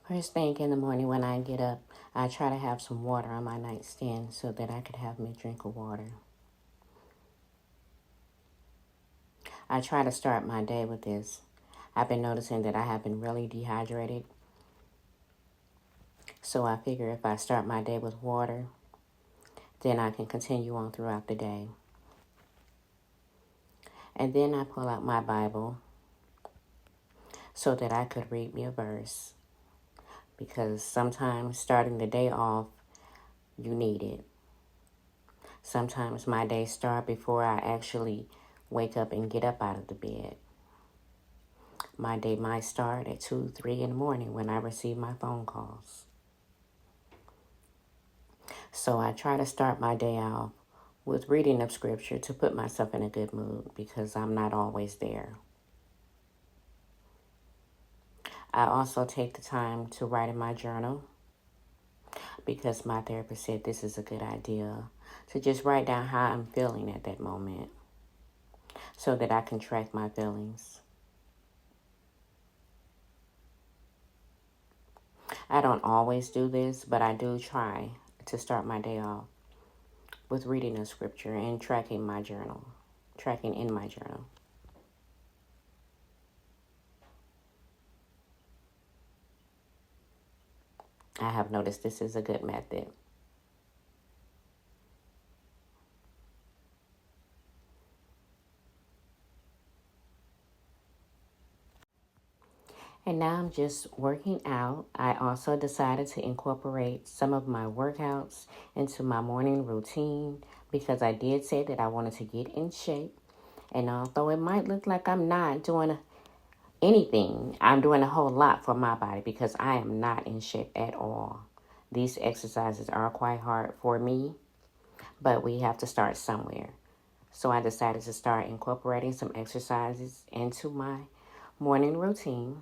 First thing in the morning when I get up, I try to have some water on my nightstand so that I could have me a drink of water. I try to start my day with this. I've been noticing that I have been really dehydrated. So I figure if I start my day with water, then I can continue on throughout the day. And then I pull out my Bible so that I could read me a verse. Because sometimes starting the day off, you need it. Sometimes my days start before I actually wake up and get up out of the bed. My day might start at 2, 3 in the morning when I receive my phone calls. So I try to start my day out with reading of scripture to put myself in a good mood because I'm not always there. I also take the time to write in my journal because my therapist said this is a good idea to just write down how I'm feeling at that moment so that I can track my feelings. I don't always do this, but I do try to start my day off with reading of scripture and tracking in my journal. I have noticed this is a good method. And now I'm just working out. I also decided to incorporate some of my workouts into my morning routine because I did say that I wanted to get in shape. And although it might look like I'm not doing anything, I'm doing a whole lot for my body because I am not in shape at all. These exercises are quite hard for me, but we have to start somewhere. So I decided to start incorporating some exercises into my morning routine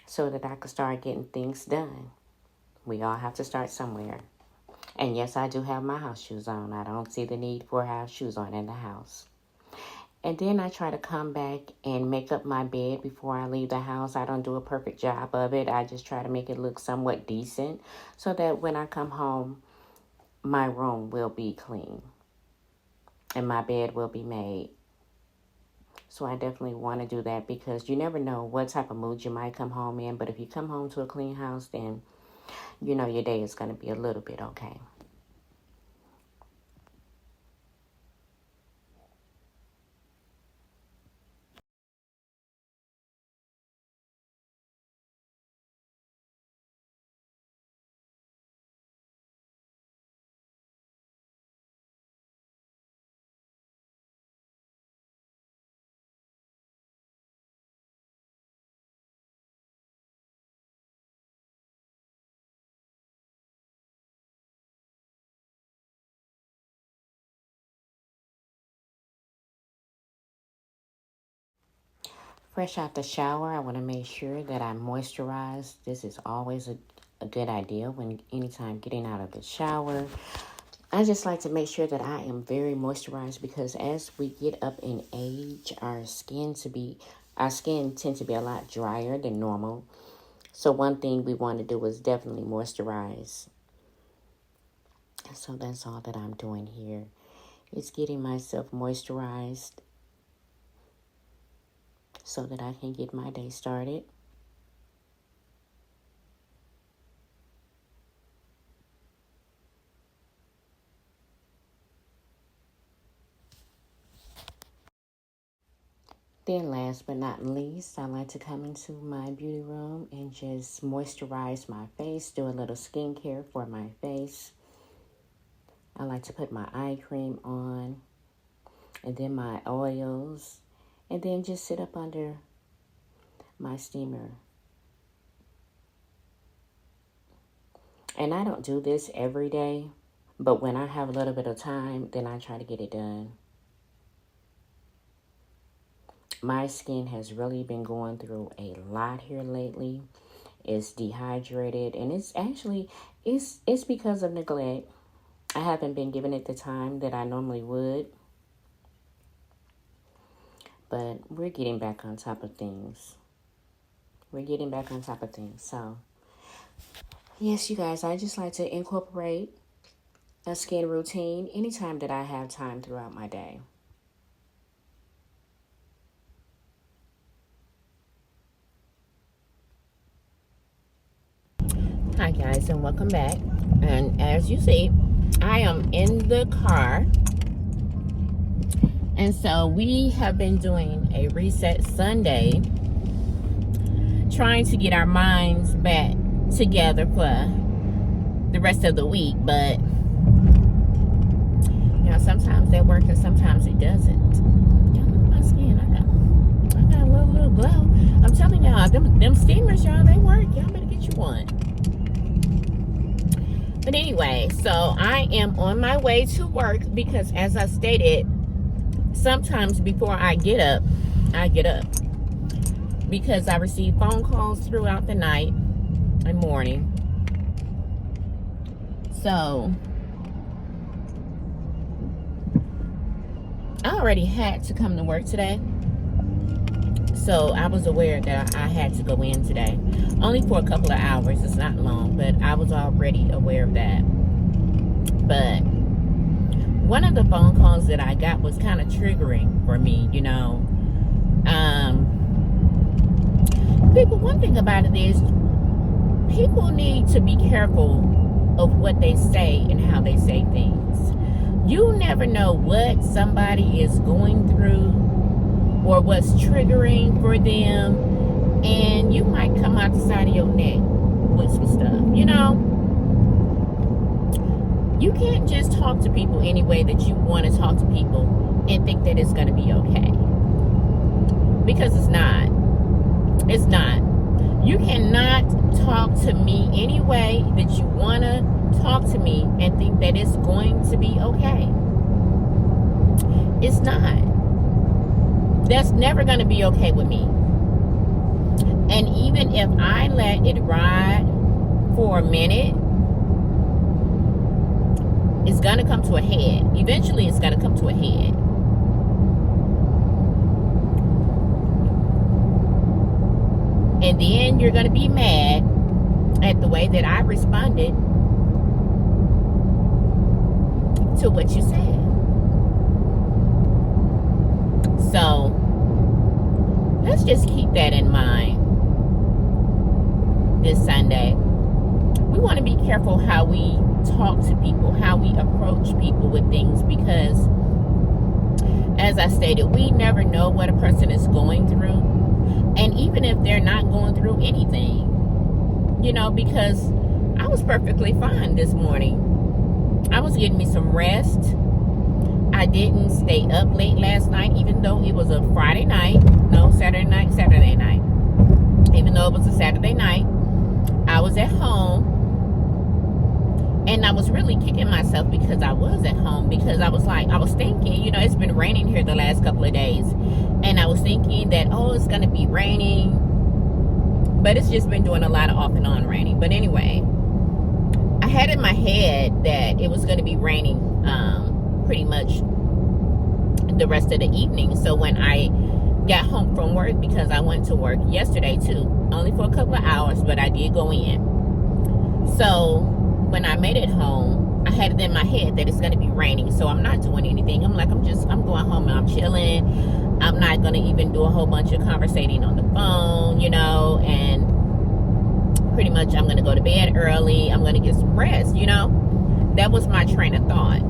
so that I could start getting things done. We all have to start somewhere. And yes, I do have my house shoes on. I don't see the need for house shoes on in the house. And then I try to come back and make up my bed before I leave the house. I don't do a perfect job of it. I just try to make it look somewhat decent so that when I come home, my room will be clean and my bed will be made. So I definitely want to do that because you never know what type of mood you might come home in. But if you come home to a clean house, then you know your day is going to be a little bit okay. Fresh out the shower, I want to make sure that I moisturize. This is always a good idea when anytime getting out of the shower. I just like to make sure that I am very moisturized because as we get up in age, our skin tends to be a lot drier than normal. So one thing we want to do is definitely moisturize. So that's all that I'm doing here. Is getting myself moisturized so that I can get my day started. Then last but not least, I like to come into my beauty room and just moisturize my face, do a little skincare for my face. I like to put my eye cream on and then my oils and then just sit up under my steamer. And I don't do this every day, But when I have a little bit of time, then I try to get it done. My skin has really been going through a lot here lately. It's dehydrated, and it's because of neglect. I haven't been giving it the time that I normally would. But we're getting back on top of things. So, yes, you guys, I just like to incorporate a skin routine anytime that I have time throughout my day. Hi, guys, and welcome back. And as you see, I am in the car. And so we have been doing a Reset Sunday, trying to get our minds back together for the rest of the week. But, you know, sometimes that works and sometimes it doesn't. Y'all look at my skin. I got a little glow. I'm telling y'all, them steamers, y'all, they work. Y'all better get you one. But anyway, so I am on my way to work because, as I stated, sometimes before I get up because I receive phone calls throughout the night and morning. So I already had to come to work today. So I was aware that I had to go in today. Only for a couple of hours. It's not long, but I was already aware of that. But one of the phone calls that I got was kind of triggering for me, you know. People, one thing about it is people need to be careful of what they say and how they say things. You never know what somebody is going through or what's triggering for them, and you might come out the side of your neck with some stuff, you know. You can't just talk to people any way that you want to talk to people and think that it's going to be okay. Because it's not. It's not. You cannot talk to me any way that you want to talk to me and think that it's going to be okay. It's not. That's never going to be okay with me. And even if I let it ride for a minute, it's going to come to a head. Eventually, it's going to come to a head. And then you're going to be mad at the way that I responded to what you said. So, let's just keep that in mind this Sunday. We want to be careful how we talk to people, how we approach people with things, because as I stated, we never know what a person is going through. And even if they're not going through anything, you know, because I was perfectly fine this morning. I was getting me some rest. I didn't stay up late last night, even though it was a Saturday night. Even though it was a Saturday night, I was at home. And I was really kicking myself because I was at home, because I was thinking, you know, it's been raining here the last couple of days. And I was thinking that, it's going to be raining. But it's just been doing a lot of off and on raining. But anyway, I had in my head that it was going to be raining pretty much the rest of the evening. So when I got home from work, because I went to work yesterday too, only for a couple of hours, but I did go in. So when I made it home, I had it in my head that it's going to be raining, so I'm not doing anything. I'm going home and I'm chilling. I'm not going to even do a whole bunch of conversating on the phone, you know, and pretty much I'm going to go to bed early. I'm going to get some rest, you know. That was my train of thought.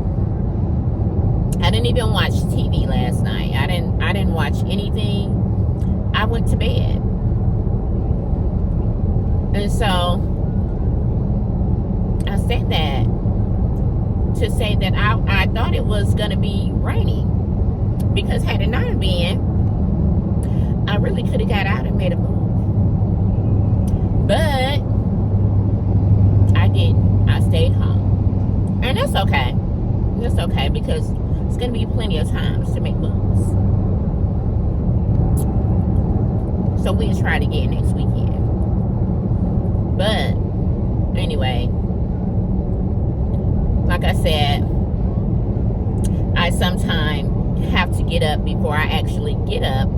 I didn't even watch TV last night. I didn't watch anything. I went to bed. And so I said that to say that I thought it was going to be raining, because had it not been, I really could have got out and made a move. But I didn't. I stayed home. And that's okay. That's okay, because it's going to be plenty of times to make moves. So we'll try to get next weekend. But anyway, like I said, I sometimes have to get up before I actually get up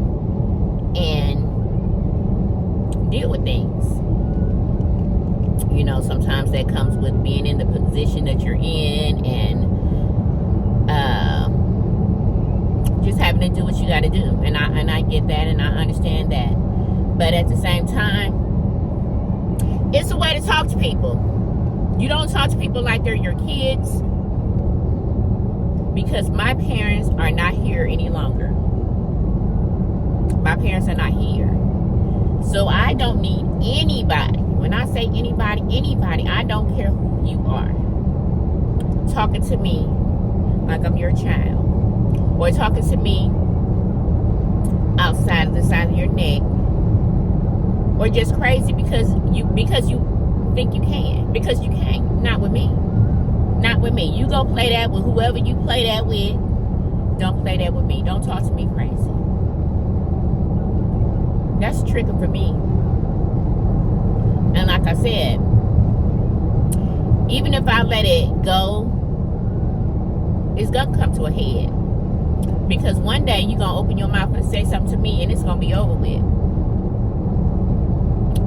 and deal with things. You know, sometimes that comes with being in the position that you're in, and just having to do what you got to do. And I get that, and I understand that. But at the same time, it's a way to talk to people. You don't talk to people like they're your kids, because my parents are not here any longer. My parents are not here. So I don't need anybody. When I say anybody, I don't care who you are, talking to me like I'm your child, or talking to me outside of the side of your neck, or just crazy because you think you can, because you can't. Not with me. Not with me. You go play that with whoever you play that with. Don't play that with me. Don't talk to me crazy. That's tricking for me. And like I said, even if I let it go, it's going to come to a head. Because one day you're going to open your mouth and say something to me, and it's going to be over with.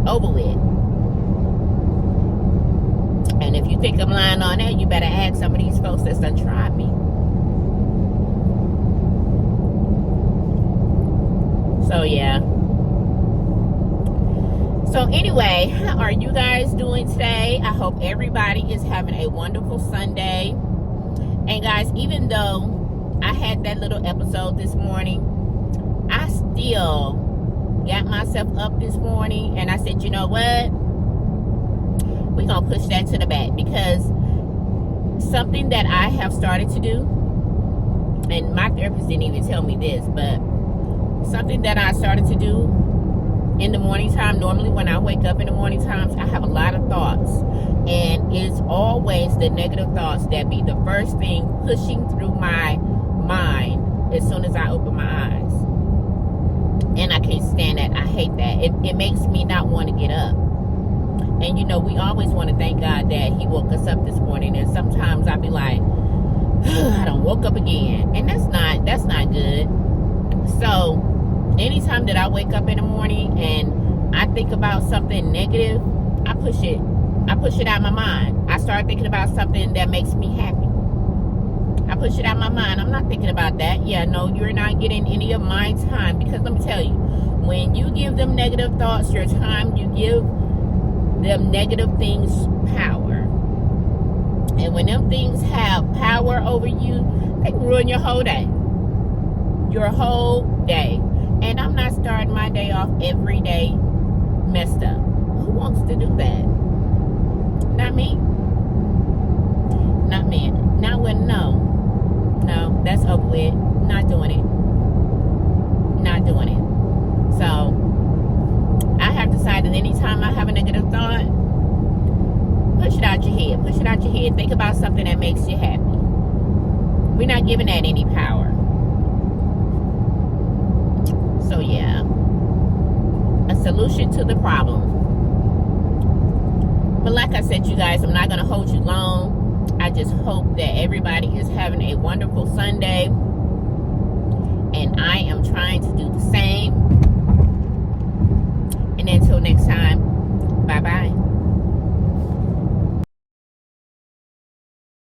Over with. And if you think I'm lying on that, you better ask some of these folks that's done tried me. So, yeah. So, anyway, how are you guys doing today? I hope everybody is having a wonderful Sunday. And, guys, even though I had that little episode this morning, I still got myself up this morning, and I said, you know what? We're going to push that to the back, because something that I have started to do, and my therapist didn't even tell me this, but something that I started to do in the morning time, normally when I wake up in the morning times, I have a lot of thoughts, and it's always the negative thoughts that be the first thing pushing through my mind as soon as I open my eyes. And I can't stand that. I hate that. It makes me not want to get up. And you know, we always want to thank God that He woke us up this morning. And sometimes I be like, I done woke up again, and that's not good. So anytime that I wake up in the morning and I think about something negative, I push it out of my mind. I start thinking about something that makes me happy. I push it out of my mind. I'm not thinking about that. Yeah, no, you're not getting any of my time, because let me tell you, when you give them negative thoughts your time, you give them negative things power. And when them things have power over you, they can ruin your whole day. Your whole day. And I'm not starting my day off every day messed up. Who wants to do that? Not me. Not me. Not when, no, that's over with. Not doing it. Not doing it. So I have decided anytime I have a negative thought, push it out your head. Push it out your head. Think about something that makes you happy. We're not giving that any power. So yeah, a solution to the problem. But like I said, you guys, I'm not going to hold you long. I just hope that everybody is having a wonderful Sunday. And I am trying to do the same. And until next time.